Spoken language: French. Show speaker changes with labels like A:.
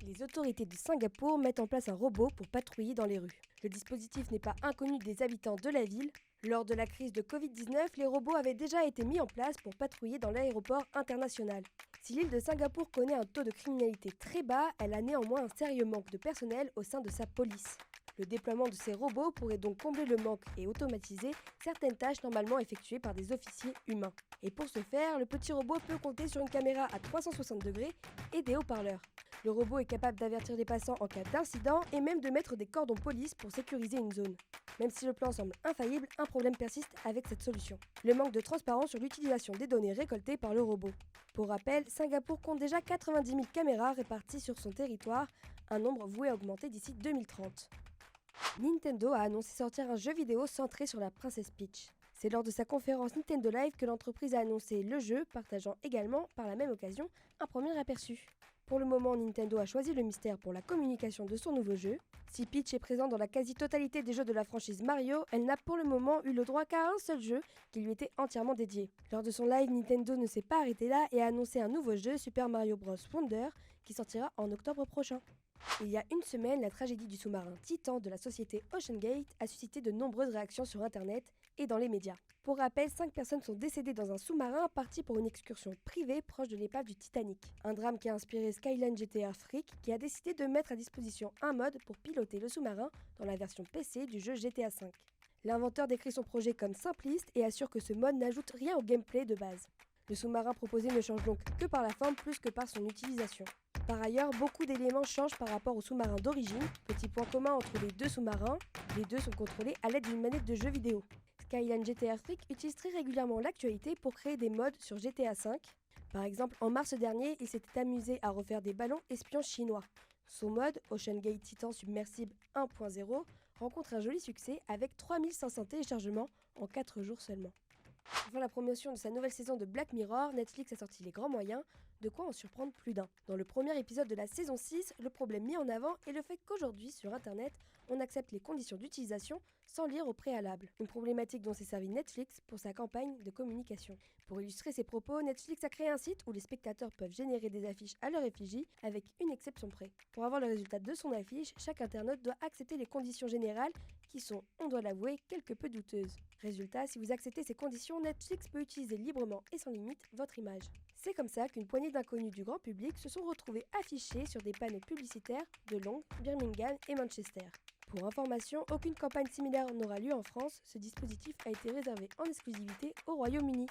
A: Les autorités de Singapour mettent en place un robot pour patrouiller dans les rues. Le dispositif n'est pas inconnu des habitants de la ville. Lors de la crise de Covid-19, les robots avaient déjà été mis en place pour patrouiller dans l'aéroport international. Si l'île de Singapour connaît un taux de criminalité très bas, elle a néanmoins un sérieux manque de personnel au sein de sa police. Le déploiement de ces robots pourrait donc combler le manque et automatiser certaines tâches normalement effectuées par des officiers humains. Et pour ce faire, le petit robot peut compter sur une caméra à 360 degrés et des haut-parleurs. Le robot est capable d'avertir des passants en cas d'incident et même de mettre des cordons police pour sécuriser une zone. Même si le plan semble infaillible, un problème persiste avec cette solution. Le manque de transparence sur l'utilisation des données récoltées par le robot. Pour rappel, Singapour compte déjà 90 000 caméras réparties sur son territoire, un nombre voué à augmenter d'ici 2030. Nintendo a annoncé sortir un jeu vidéo centré sur la princesse Peach. C'est lors de sa conférence Nintendo Live que l'entreprise a annoncé le jeu, partageant également, par la même occasion, un premier aperçu. Pour le moment, Nintendo a choisi le mystère pour la communication de son nouveau jeu. Si Peach est présente dans la quasi-totalité des jeux de la franchise Mario, elle n'a pour le moment eu le droit qu'à un seul jeu qui lui était entièrement dédié. Lors de son live, Nintendo ne s'est pas arrêté là et a annoncé un nouveau jeu, Super Mario Bros. Wonder, qui sortira en octobre prochain. Il y a une semaine, la tragédie du sous-marin Titan de la société OceanGate a suscité de nombreuses réactions sur Internet et dans les médias. Pour rappel, 5 personnes sont décédées dans un sous-marin parti pour une excursion privée proche de l'épave du Titanic. Un drame qui a inspiré Skyline GTA Freak qui a décidé de mettre à disposition un mode pour piloter le sous-marin dans la version PC du jeu GTA V. L'inventeur décrit son projet comme simpliste et assure que ce mode n'ajoute rien au gameplay de base. Le sous-marin proposé ne change donc que par la forme plus que par son utilisation. Par ailleurs, beaucoup d'éléments changent par rapport au sous-marin d'origine. Petit point commun entre les deux sous-marins, les deux sont contrôlés à l'aide d'une manette de jeu vidéo. Skyline GTA Freak utilise très régulièrement l'actualité pour créer des mods sur GTA V. Par exemple, en mars dernier, il s'était amusé à refaire des ballons espions chinois. Son mode, OceanGate Titan Submersible 1.0, rencontre un joli succès avec 3500 téléchargements en 4 jours seulement. Avant la promotion de sa nouvelle saison de Black Mirror, Netflix a sorti les grands moyens, de quoi en surprendre plus d'un. Dans le premier épisode de la saison 6, le problème mis en avant est le fait qu'aujourd'hui, sur Internet, on accepte les conditions d'utilisation sans lire au préalable. Une problématique dont s'est servi Netflix pour sa campagne de communication. Pour illustrer ses propos, Netflix a créé un site où les spectateurs peuvent générer des affiches à leur effigie avec une exception près. Pour avoir le résultat de son affiche, chaque internaute doit accepter les conditions générales qui sont, on doit l'avouer, quelque peu douteuses. Résultat, si vous acceptez ces conditions, Netflix peut utiliser librement et sans limite votre image. C'est comme ça qu'une poignée d'inconnus du grand public se sont retrouvés affichés sur des panneaux publicitaires de Londres, Birmingham et Manchester. Pour information, aucune campagne similaire n'aura lieu en France, ce dispositif a été réservé en exclusivité au Royaume-Uni.